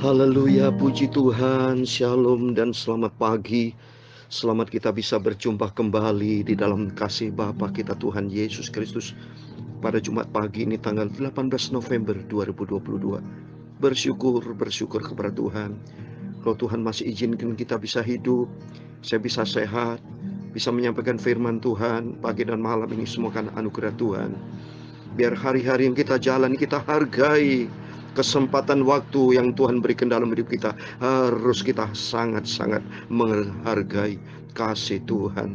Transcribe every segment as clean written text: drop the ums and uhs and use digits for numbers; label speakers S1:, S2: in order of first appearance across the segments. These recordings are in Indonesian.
S1: Haleluya, puji Tuhan, shalom dan selamat pagi. Selamat kita bisa berjumpa kembali di dalam kasih Bapa kita Tuhan Yesus Kristus pada Jumat pagi ini tanggal 18 November 2022. Bersyukur kepada Tuhan. Kalau Tuhan masih izinkan kita bisa hidup, saya bisa sehat, bisa menyampaikan firman Tuhan pagi dan malam ini, semua kan anugerah Tuhan. Biar hari-hari yang kita jalani kita hargai kesempatan waktu yang Tuhan berikan dalam hidup kita. Harus kita sangat-sangat menghargai kasih Tuhan.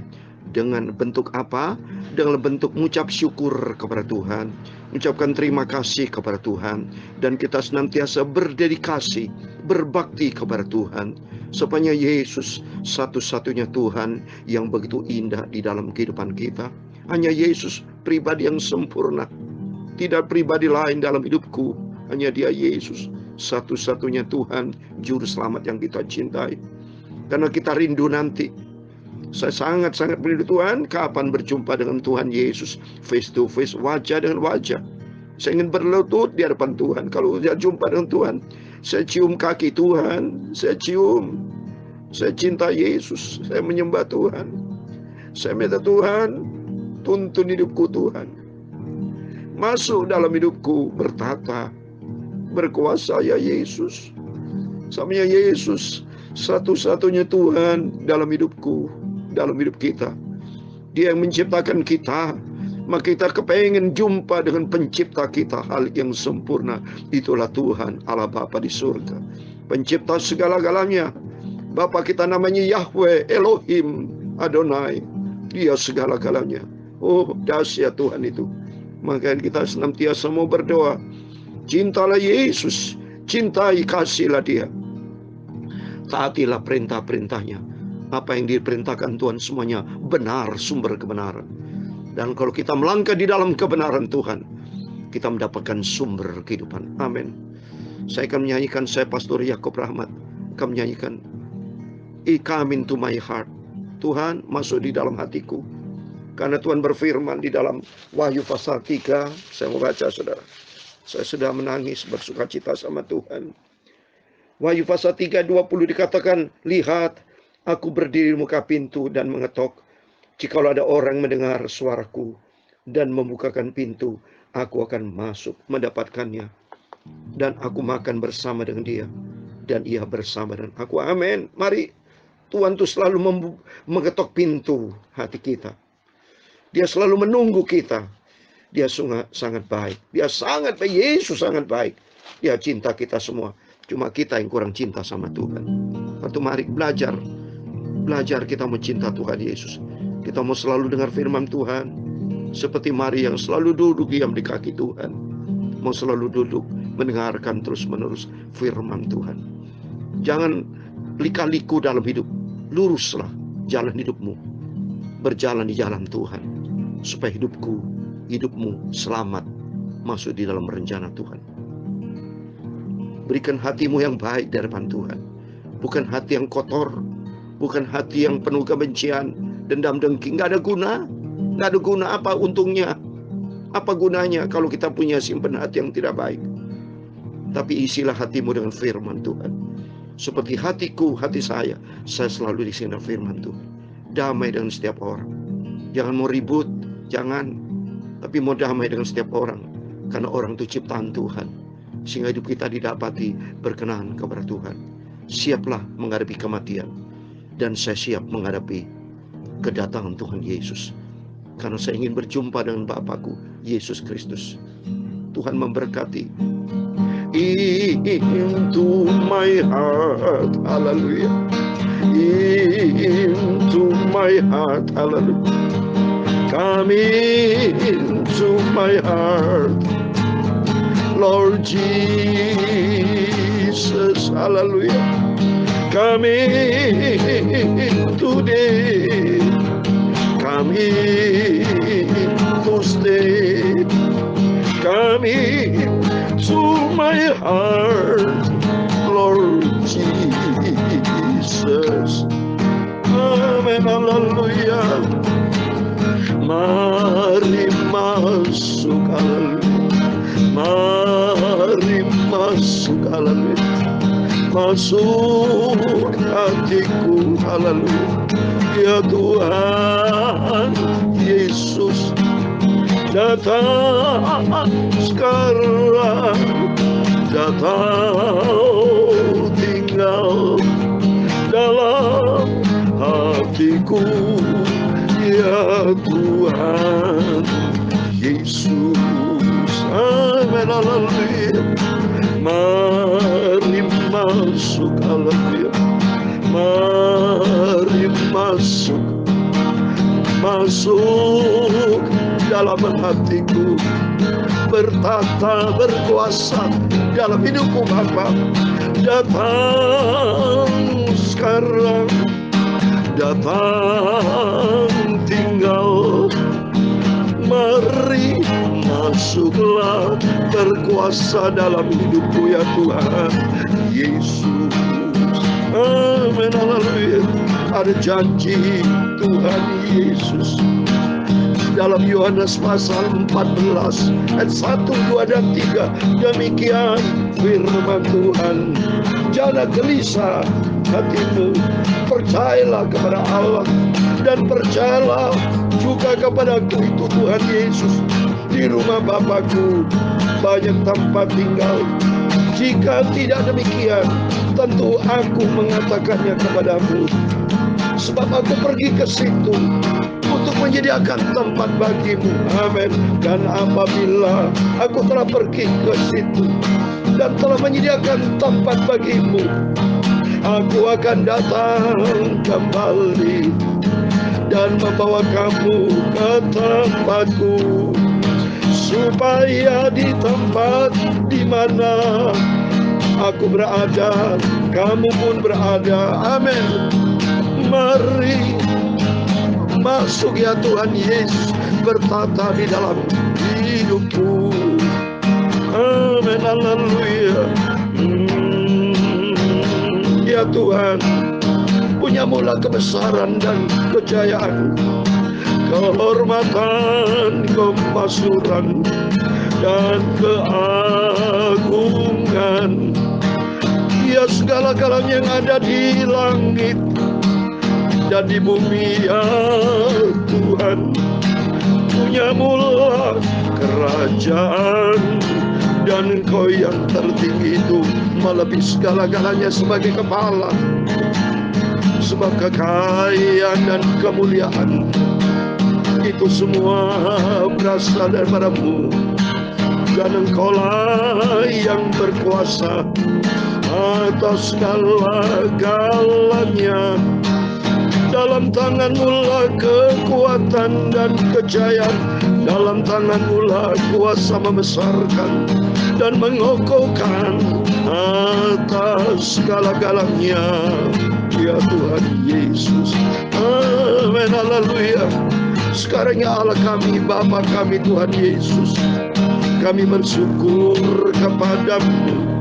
S1: Dengan bentuk apa? Dengan bentuk mengucap syukur kepada Tuhan, mengucapkan terima kasih kepada Tuhan, dan kita senantiasa berdedikasi, berbakti kepada Tuhan. Supaya Yesus satu-satunya Tuhan yang begitu indah di dalam kehidupan kita. Hanya Yesus pribadi yang sempurna. Tidak pribadi lain dalam hidupku. Hanya Dia Yesus, satu-satunya Tuhan, Juru Selamat yang kita cintai. Karena kita rindu nanti. Saya sangat-sangat merindu Tuhan. Kapan berjumpa dengan Tuhan Yesus face to face, wajah dengan wajah. Saya ingin berlutut di hadapan Tuhan. Kalau saya jumpa dengan Tuhan, saya cium kaki Tuhan. Saya cium. Saya cinta Yesus. Saya menyembah Tuhan. Saya minta Tuhan, tuntun hidupku Tuhan. Masuk dalam hidupku, bertata, berkuasa ya Yesus. Samanya Yesus, satu-satunya Tuhan dalam hidupku, dalam hidup kita. Dia yang menciptakan kita, maka kita kepengen jumpa dengan pencipta kita, hal yang sempurna. Itulah Tuhan Allah Bapa di surga, pencipta segala-galanya. Bapa kita namanya Yahweh, Elohim, Adonai. Dia segala-galanya. Oh, dahsyat Tuhan itu. Maka kita senantiasa mau berdoa, cintalah Yesus, cintai, kasihlah Dia, taatilah perintah-perintahnya. Apa yang diperintahkan Tuhan semuanya benar, sumber kebenaran. Dan kalau kita melangkah di dalam kebenaran Tuhan, kita mendapatkan sumber kehidupan. Amin. Saya akan menyanyikan, saya Pastor Yakob Rahmat akan menyanyikan He come into my heart. Tuhan masuk di dalam hatiku. Karena Tuhan berfirman di dalam Wahyu pasal 3. Saya mau baca, saudara. Saya sudah menangis bersukacita sama Tuhan. Wahyu pasal 3:20 dikatakan, lihat, aku berdiri di muka pintu dan mengetok. Jikalau ada orang mendengar suaraku dan membukakan pintu, aku akan masuk mendapatkannya. Dan aku makan bersama dengan dia, dan ia bersama dengan aku. Amin. Mari, Tuhan itu selalu mengetok pintu hati kita. Dia selalu menunggu kita. Dia sangat baik. Dia sangat baik. Yesus sangat baik. Dia cinta kita semua. Cuma kita yang kurang cinta sama Tuhan. Waktu mari belajar. Belajar kita mau cinta Tuhan Yesus. Kita mau selalu dengar firman Tuhan. Seperti Maria yang selalu duduk diam di kaki Tuhan. Mau selalu duduk mendengarkan terus menerus firman Tuhan. Jangan lika-liku dalam hidup. Luruslah jalan hidupmu. Berjalan di jalan Tuhan. Supaya hidupmu selamat masuk di dalam rencana Tuhan. Berikan hatimu yang baik di hadapan Tuhan. Bukan hati yang kotor. Bukan hati yang penuh kebencian, dendam, dengki. Nggak ada guna. Nggak ada guna. Apa untungnya? Apa gunanya kalau kita punya simpan hati yang tidak baik? Tapi isilah hatimu dengan firman Tuhan. Seperti hatiku, hati saya selalu diisi firman Tuhan. Damai dengan setiap orang. Jangan mau ribut. Jangan, tapi mau damai dengan setiap orang. Karena orang itu ciptaan Tuhan. Sehingga hidup kita didapati berkenan kepada Tuhan. Siaplah menghadapi kematian. Dan saya siap menghadapi kedatangan Tuhan Yesus. Karena saya ingin berjumpa dengan Bapakku, Yesus Kristus. Tuhan memberkati. Into my heart, hallelujah. Into my heart, hallelujah. Come into my heart, Lord Jesus, hallelujah. Come in today, come in to stay, come into my heart, Lord Jesus. Amen, hallelujah. Mari masuk, haleluya. Mari masuk, haleluya. masuk hatiku. Haleluya. Ya Tuhan Yesus, datang sekarang, datang tinggal dalam hatiku. Ya Tuhan Yesus, amin, haleluya. Mari masuk, haleluya. Mari masuk, masuk dalam hatiku, bertata, berkuasa dalam hidupku Bapa. Datang sekarang, datang tinggal. Mari masuklah, berkuasa dalam hidupku ya Tuhan Yesus. Amin, haleluya. Ada janji Tuhan Yesus dalam Yohanes pasal 14 ayat 1, 2, dan 3. Demikian firman Tuhan. Jangan gelisah hatimu, percayalah kepada Allah dan percayalah juga kepadaku, itu Tuhan Yesus. Di rumah Bapakku banyak tempat tinggal. Jika tidak demikian, tentu aku mengatakannya kepadamu. Sebab aku pergi ke situ untuk menyediakan tempat bagimu. Amin. Dan apabila aku telah pergi ke situ dan telah menyediakan tempat bagimu, aku akan datang kembali dan membawa kamu ke tempatku, supaya di tempat di mana aku berada, kamu pun berada. Amin. Mari masuk ya Tuhan Yesus, bertata di dalam hidupku. Amin, haleluya. Ya Tuhan, punyamulah kebesaran dan kejayaan, kehormatan, kemasyhuran, dan keagungan. Ya segala-galanya yang ada di langit dan di bumi ya Tuhan, punyamulah kerajaan, dan Engkau yang tertinggi itu melebihi segala-galanya sebagai kepala. Sebab kekayaan dan kemuliaan itu semua berasal daripada-Mu, dan Engkaulah yang berkuasa atas segala-galanya. Dalam tangan-Mu lah kekuatan dan kejayaan, dalam tangan-Mu lah kuasa membesarkan dan mengokohkan atas segala-galanya ya Tuhan Yesus. Amin, haleluya. Sekarang ya Allah kami, Bapa kami Tuhan Yesus, kami bersyukur kepadamu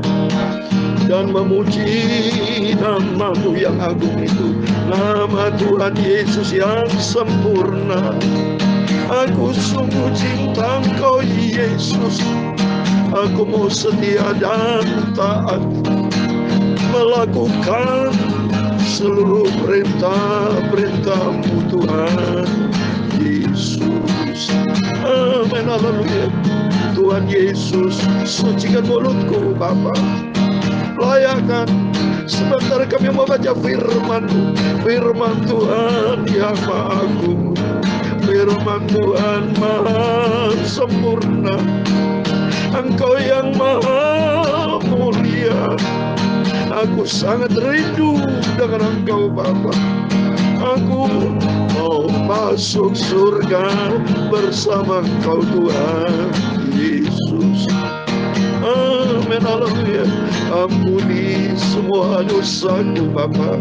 S1: dan memuji nama-Mu yang agung itu, nama Tuhan Yesus yang sempurna. Aku sungguh cinta Engkau Yesus, aku mau setia dan taat, melakukan seluruh perintah-perintah-Mu Tuhan Yesus. Amin, haleluya. Tuhan Yesus, sucikan mulutku Bapa, layakan sebentar kami membaca firman-Mu, firman Tuhan yang maha agung, firman Tuhan maha sempurna. Engkau yang maha mulia. Aku sangat rindu dengan Engkau Bapa. Aku mau masuk surga bersama Engkau Tuhan Yesus. Amin, haleluya. Ampuni semua dosaku Bapa,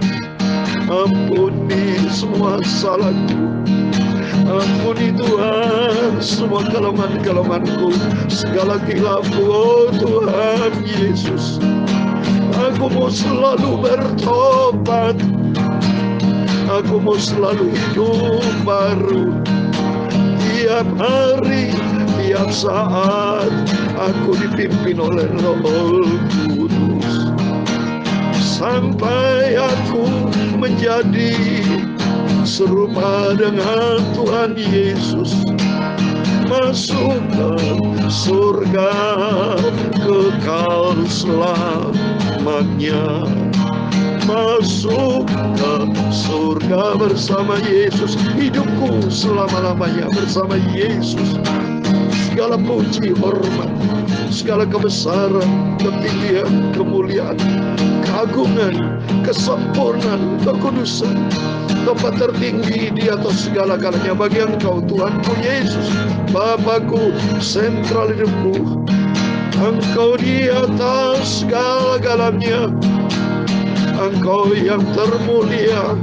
S1: ampuni semua salahku, ampuni Tuhan semua kelemahan-kelemahanku, segala khilafku, oh Tuhan Yesus. Aku mau selalu bertobat, aku mau selalu hidup baru. Tiap hari, tiap saat aku dipimpin oleh Roh Kudus. sampai aku menjadi serupa dengan Tuhan Yesus, masuk ke surga kekal selamanya, masuk ke surga bersama Yesus, hidupku selama-lamanya bersama Yesus. Segala puji, hormat, segala kebesaran, ketinggian, kemuliaan, keagungan, kesempurnaan, kekudusan, tempat tertinggi di atas segala-galanya bagi Engkau Tuhanku Yesus, Bapakku, sentral hidupku. Engkau di atas segala-galanya, Engkau yang termulia,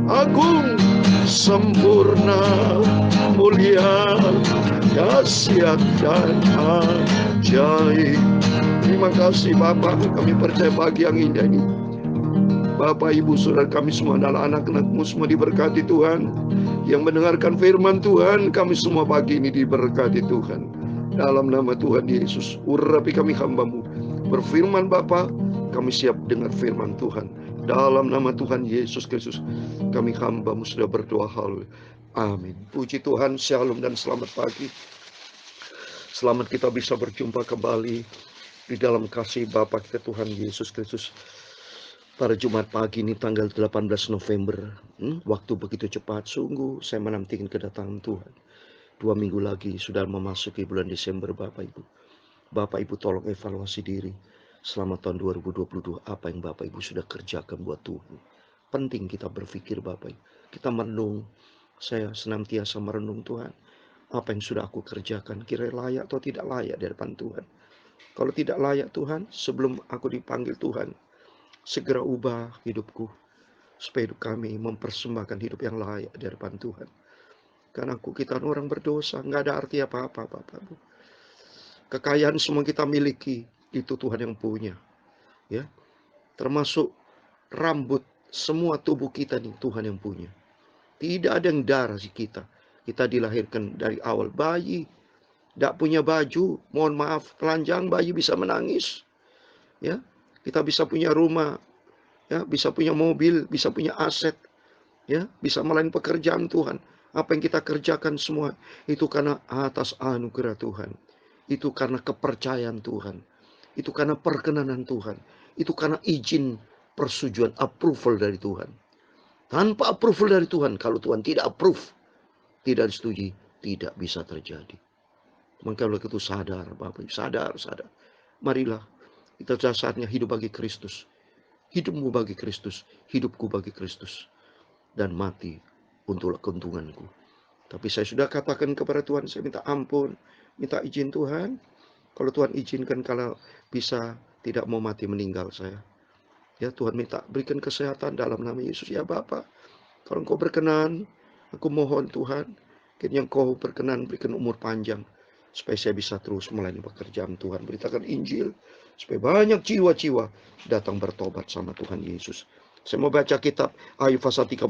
S1: agung, sempurna, mulia, dahsyat dan ajaib. Terima kasih Bapa, kami percaya pagi yang indah ini, Bapak, Ibu, Saudara kami semua adalah anak-anak-Mu, semua diberkati Tuhan. Yang mendengarkan firman Tuhan, kami semua pagi ini diberkati Tuhan. Dalam nama Tuhan Yesus, urapi kami hamba-Mu. Berfirman Bapa, kami siap dengar firman Tuhan. Dalam nama Tuhan Yesus Kristus, kami hamba-Mu sudah berdoa. Haleluya. Amin. Puji Tuhan, shalom dan selamat pagi. Selamat kita bisa berjumpa kembali di dalam kasih Bapa kita Tuhan Yesus Kristus. Pada Jumat pagi ini tanggal 18 November, waktu begitu cepat, sungguh saya menantikan kedatangan Tuhan. 2 minggu lagi sudah memasuki bulan Desember Bapak Ibu. Bapak Ibu tolong evaluasi diri selama tahun 2022, apa yang Bapak Ibu sudah kerjakan buat Tuhan. Penting kita berpikir Bapak Ibu, kita merenung, saya senantiasa merenung Tuhan. Apa yang sudah aku kerjakan, kira layak atau tidak layak di depan Tuhan. Kalau tidak layak Tuhan, sebelum aku dipanggil Tuhan, segera ubah hidupku, supaya hidup kami mempersembahkan hidup yang layak di hadapan Tuhan. Karena kita orang berdosa, nggak ada arti apa-apa Bapak Ibu. Kekayaan semua kita miliki, itu Tuhan yang punya. Ya, termasuk rambut, semua tubuh kita nih Tuhan yang punya. Tidak ada yang darah si kita. Kita dilahirkan dari awal bayi, tidak punya baju, mohon maaf, telanjang bayi bisa menangis. Ya, kita bisa punya rumah, ya, bisa punya mobil, bisa punya aset, ya, bisa melayani pekerjaan Tuhan. Apa yang kita kerjakan semua itu karena atas anugerah Tuhan. Itu karena kepercayaan Tuhan. Itu karena perkenanan Tuhan. Itu karena izin persetujuan, approval dari Tuhan. Tanpa approval dari Tuhan, kalau Tuhan tidak approve, tidak disetujui, tidak bisa terjadi. Maka oleh itu sadar Bapak, sadar. Marilah kita saatnya hidup bagi Kristus. Hidupmu bagi Kristus, hidupku bagi Kristus. Dan mati untuk keuntunganku. Tapi saya sudah katakan kepada Tuhan, saya minta ampun, minta izin Tuhan. Kalau Tuhan izinkan, kalau bisa tidak mau mati meninggal saya. Ya Tuhan minta berikan kesehatan dalam nama Yesus ya Bapa. Kalau Engkau berkenan, aku mohon Tuhan, kiranya Engkau berkenan berikan umur panjang. Supaya saya bisa terus melayani pekerjaan Tuhan. Beritakan Injil. Supaya banyak jiwa-jiwa datang bertobat sama Tuhan Yesus. Saya mau baca kitab Ayub pasal 38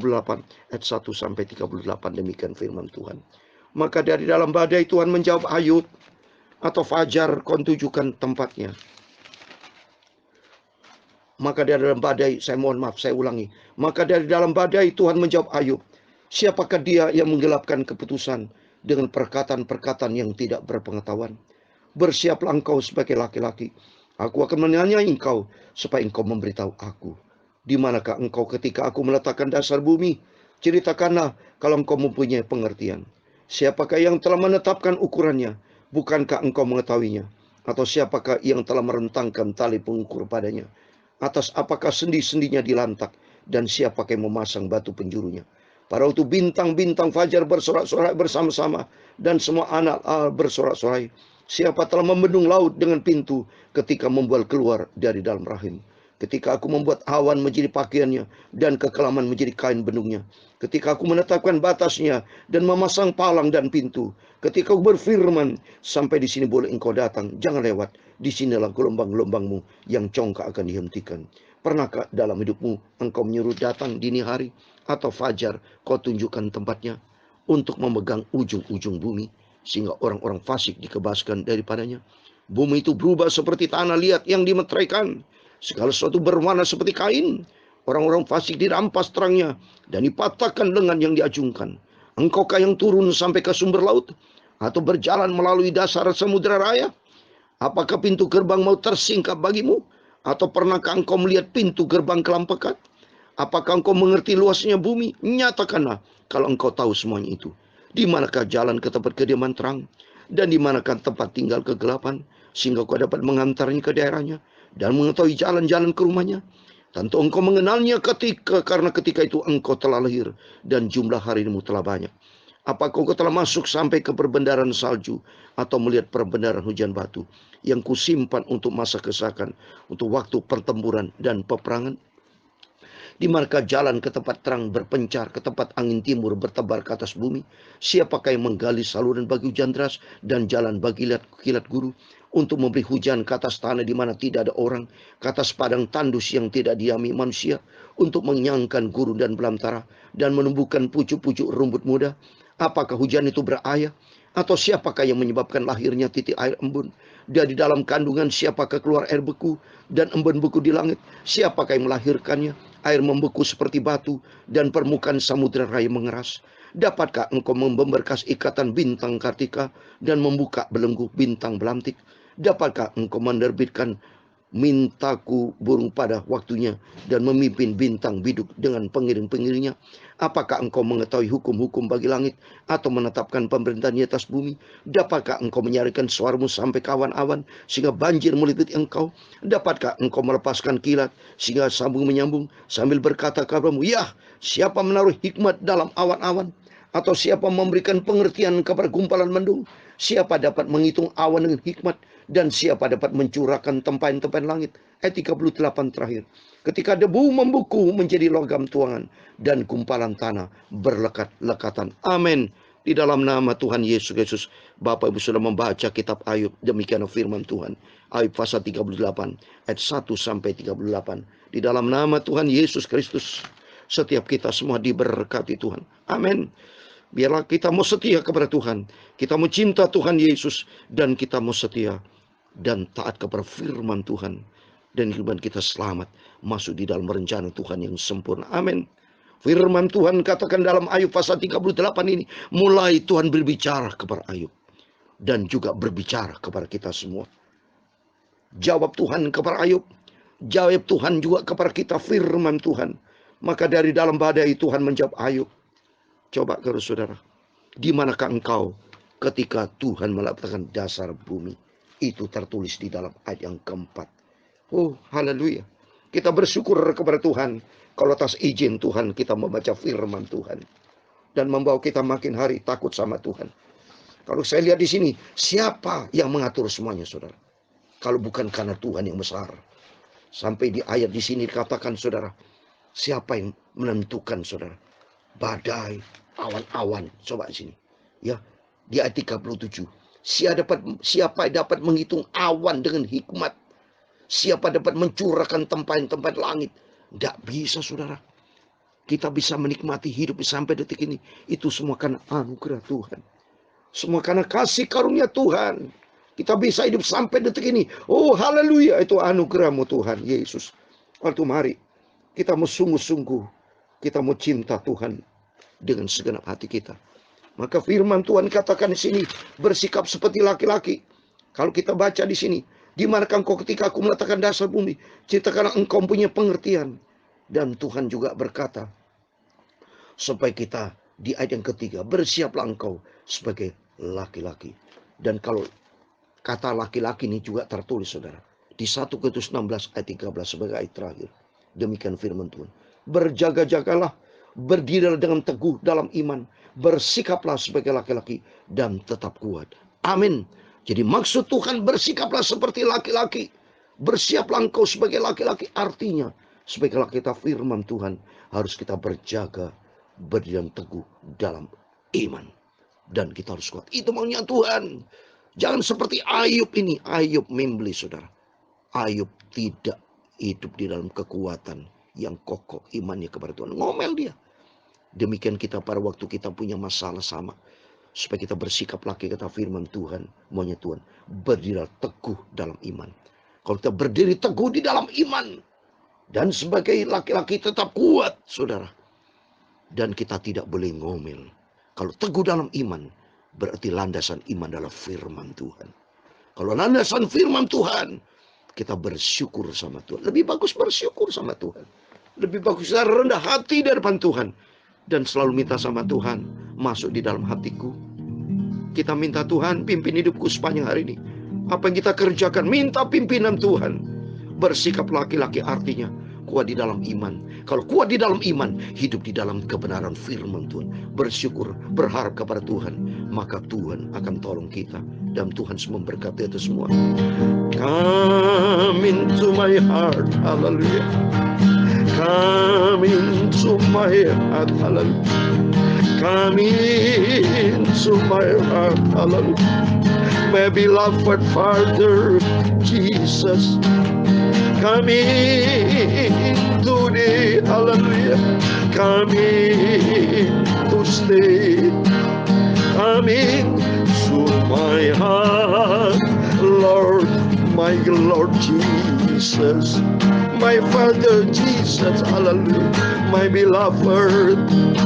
S1: ayat 1 sampai 38, demikian firman Tuhan. Maka dari dalam badai Tuhan menjawab Ayub, atau fajar kau tunjukkan tempatnya. Maka dari dalam badai, saya mohon maaf, saya ulangi. Maka dari dalam badai Tuhan menjawab Ayub, siapakah dia yang menggelapkan keputusan dengan perkataan-perkataan yang tidak berpengetahuan? Bersiaplah engkau sebagai laki-laki. Aku akan menanyai engkau supaya engkau memberitahu aku. Di manakah engkau ketika aku meletakkan dasar bumi? Ceritakanlah kalau engkau mempunyai pengertian. Siapakah yang telah menetapkan ukurannya? Bukankah engkau mengetahuinya? Atau siapakah yang telah merentangkan tali pengukur padanya? Atas apakah sendi-sendinya dilantak? Dan siapakah yang memasang batu penjurunya? Pada waktu bintang-bintang fajar bersorak-sorai bersama-sama, dan semua anak bersorak-sorai. Siapa telah membendung laut dengan pintu ketika membuat keluar dari dalam rahim? Ketika aku membuat awan menjadi pakaiannya dan kekelaman menjadi kain bendungnya. Ketika aku menetapkan batasnya dan memasang palang dan pintu. Ketika aku berfirman, sampai di sini boleh engkau datang, jangan lewat. Di sinilah gelombang-gelombangmu yang congkak akan dihentikan. Pernahkah dalam hidupmu engkau menyuruh datang dini hari atau fajar kau tunjukkan tempatnya untuk memegang ujung-ujung bumi sehingga orang-orang fasik dikebaskan daripadanya? Bumi itu berubah seperti tanah liat yang dimeteraikan, Segala sesuatu berwarna seperti kain. Orang-orang fasik dirampas terangnya dan dipatahkan lengan yang diajungkan. Engkaukah yang turun sampai ke sumber laut? Atau berjalan melalui dasar samudera raya? Apakah pintu gerbang mau tersingkap bagimu? Atau pernahkah engkau melihat pintu gerbang kelam pekat? Apakah engkau mengerti luasnya bumi? Nyatakanlah kalau engkau tahu semuanya itu. Di manakah jalan ke tempat kediaman terang? Dan di manakah tempat tinggal kegelapan? Sehingga kau dapat mengantarnya ke daerahnya dan mengetahui jalan-jalan ke rumahnya. Tentu engkau mengenalnya karena ketika itu engkau telah lahir dan jumlah harimu telah banyak. Apakah kau telah masuk sampai ke perbendaharaan salju atau melihat perbendaharaan hujan batu yang kusimpan untuk masa kesakan, untuk waktu pertempuran dan peperangan? Di manakah jalan ke tempat terang berpencar, ke tempat angin timur bertebar ke atas bumi? Siapakah yang menggali saluran bagi hujan deras dan jalan bagi kilat guru? Untuk memberi hujan ke atas tanah di mana tidak ada orang, ke atas padang tandus yang tidak diami manusia, untuk mengenyangkan gurun dan belantara, dan menumbuhkan pucuk-pucuk rumput muda. Apakah hujan itu berair? Atau siapakah yang menyebabkan lahirnya titik air embun? Dari dalam kandungan siapakah keluar air beku dan embun beku di langit? Siapakah yang melahirkannya? Air membeku seperti batu dan permukaan samudera raya mengeras. Dapatkah engkau memberkas ikatan bintang kartika dan membuka belenggu bintang belantik? Dapatkah engkau menerbitkan mintaku burung pada waktunya dan memimpin bintang biduk dengan pengiring-pengiringnya? Apakah engkau mengetahui hukum-hukum bagi langit atau menetapkan pemerintahan di atas bumi? Dapatkah engkau menyaringkan suaramu sampai ke awan-awan sehingga banjir meliputi engkau? Dapatkah engkau melepaskan kilat sehingga sambung menyambung sambil berkata kepadamu, ya, siapa menaruh hikmat dalam awan-awan? Atau siapa memberikan pengertian kepada gumpalan mendung? Siapa dapat menghitung awan dengan hikmat? Dan siapa dapat mencurahkan tempayan-tempayan langit? Ayat 38 terakhir. Ketika debu membeku menjadi logam tuangan dan gumpalan tanah berlekat-lekatan. Amin. Di dalam nama Tuhan Yesus Kristus, Bapak Ibu sudah membaca kitab Ayub. Demikian firman Tuhan. Ayub pasal 38 ayat 1 sampai 38. Di dalam nama Tuhan Yesus Kristus, setiap kita semua diberkati Tuhan. Amin. Biarlah kita mau setia kepada Tuhan. Kita mau cinta Tuhan Yesus. Dan kita mau setia dan taat kepada firman Tuhan. Dan kehidupan kita selamat masuk di dalam rencana Tuhan yang sempurna. Amin. Firman Tuhan katakan dalam Ayub pasal 38 ini. Mulai Tuhan berbicara kepada Ayub. Dan juga berbicara kepada kita semua. Jawab Tuhan kepada Ayub. Jawab Tuhan juga kepada kita firman Tuhan. Maka dari dalam badai Tuhan menjawab Ayub. Coba terus saudara. Di manakah engkau ketika Tuhan meletakkan dasar bumi? Itu tertulis di dalam ayat yang keempat. Oh, haleluya. Kita bersyukur kepada Tuhan. Kalau atas izin Tuhan kita membaca firman Tuhan. Dan membawa kita makin hari takut sama Tuhan. Kalau saya lihat di sini, siapa yang mengatur semuanya saudara? Kalau bukan karena Tuhan yang besar. Sampai di ayat di sini dikatakan saudara. Siapa yang menentukan saudara? Badai, awan-awan. Coba di sini. Ya, di ayat 37. Siapa dapat menghitung awan dengan hikmat? Siapa dapat mencurahkan tempayan-tempayan langit? Tidak bisa saudara. Kita bisa menikmati hidup sampai detik ini. Itu semua karena anugerah Tuhan. Semua karena kasih karunia Tuhan. Kita bisa hidup sampai detik ini. Oh haleluya, itu anugerahmu Tuhan Yesus. Waktu mari kita mau sungguh-sungguh. Kita mau cinta Tuhan dengan segenap hati kita. Maka firman Tuhan katakan di sini, bersikap seperti laki-laki. Kalau kita baca di sini, di manakah engkau ketika aku meletakkan dasar bumi? Ceritakanlah engkau punya pengertian. Dan Tuhan juga berkata, supaya kita di ayat yang ketiga, bersiaplah engkau sebagai laki-laki. Dan kalau kata laki-laki ini juga tertulis saudara. Di 1 Korintus 16 ayat 13 sebagai ayat terakhir. Demikian firman Tuhan. Berjaga-jagalah, berdirilah dengan teguh dalam iman, bersikaplah sebagai laki-laki dan tetap kuat. Amin. Jadi maksud Tuhan bersikaplah seperti laki-laki. Bersiaplah engkau sebagai laki-laki. Artinya sebagai laki kita firman Tuhan harus kita berjaga, berdiri dan teguh dalam iman. Dan kita harus kuat. Itu maunya Tuhan. Jangan seperti Ayub ini. Ayub membeli saudara. Ayub tidak hidup di dalam kekuatan yang kokoh imannya kepada Tuhan. Ngomel dia. Demikian kita pada waktu kita punya masalah sama. Supaya kita bersikap laki kata firman Tuhan. Maunya Tuhan. Berdiri teguh dalam iman. Kalau kita berdiri teguh di dalam iman. Dan sebagai laki-laki tetap kuat, saudara. Dan kita tidak boleh ngomel. Kalau teguh dalam iman, berarti landasan iman adalah firman Tuhan. Kalau landasan firman Tuhan, kita bersyukur sama Tuhan. Lebih bagus bersyukur sama Tuhan. Lebih bagus kita rendah hati di depan Tuhan. Dan selalu minta sama Tuhan, masuk di dalam hatiku. Kita minta Tuhan, pimpin hidupku sepanjang hari ini. Apa yang kita kerjakan, minta pimpinan Tuhan. Bersikap laki-laki artinya kuat di dalam iman. Kalau kuat di dalam iman, hidup di dalam kebenaran firman Tuhan. Bersyukur, berharap kepada Tuhan. Maka Tuhan akan tolong kita. Dan Tuhan memberkati itu semua. Come into my heart, hallelujah. Come into my heart, hallelujah. Come into my heart, hallelujah. My beloved Father, Jesus. Come in today, hallelujah. Come in to stay. Come in to my heart, Lord, my Lord Jesus. My Father Jesus, hallelujah. My beloved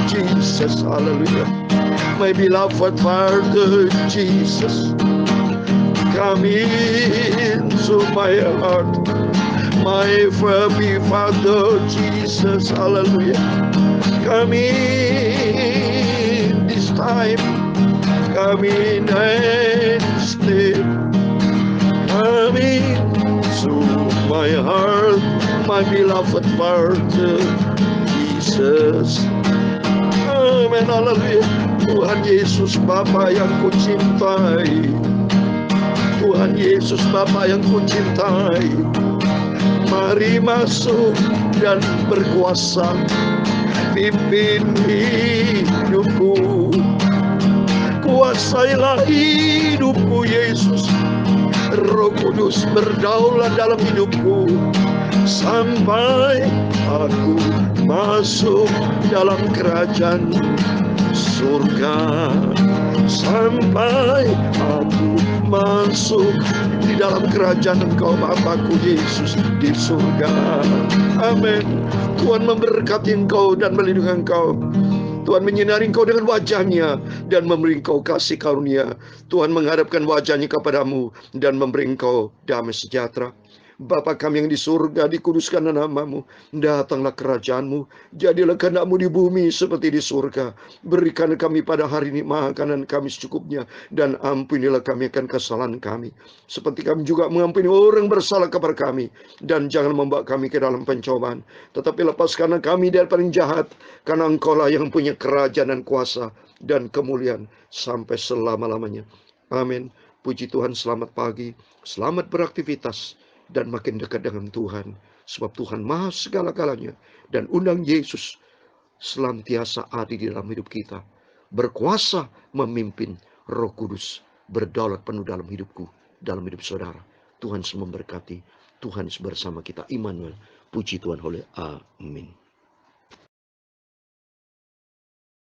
S1: Jesus, hallelujah. My beloved Father Jesus. Come into my heart. My Father Jesus, hallelujah. Come in this time. Come in and stay. Come into my heart, my beloved Father Jesus. Amen, haleluya. Tuhan Yesus Bapa yang kucintai. Tuhan Yesus Bapa yang kucintai. Mari masuk dan berkuasa, pimpin hidupku, kuasailah hidupku Yesus. Roh Kudus berdaulat dalam hidupku, sampai aku masuk dalam kerajaan surga. Sampai aku masuk di dalam kerajaan Engkau Bapakku Yesus di surga. Amin. Tuhan memberkati Engkau dan melindungi Engkau. Tuhan menyinari Engkau dengan wajah-Nya dan memberi Engkau kasih karunia. Tuhan menghadapkan wajah-Nya kepadamu dan memberi Engkau damai sejahtera. Bapa kami yang di surga, dikuduskanlah nama-Mu. Datanglah kerajaan-Mu. Jadilah kehendak-Mu di bumi seperti di surga. Berikan kami pada hari ini makanan kami secukupnya. Dan ampunilah kami akan kesalahan kami, seperti kami juga mengampuni orang bersalah kepada kami. Dan jangan membawa kami ke dalam pencobaan, tetapi lepaskanlah kami dari paling jahat. Karena Engkau-lah yang punya kerajaan dan kuasa dan kemuliaan sampai selama-lamanya. Amin. Puji Tuhan, selamat pagi. Selamat beraktivitas. Dan makin dekat dengan Tuhan. Sebab Tuhan maha segala-galanya. Dan undang Yesus selantiasa ada di dalam hidup kita. Berkuasa memimpin. Roh Kudus berdaulat penuh dalam hidupku, dalam hidup saudara. Tuhan memberkati. Tuhan bersama kita. Immanuel. Puji Tuhan oleh. Amin.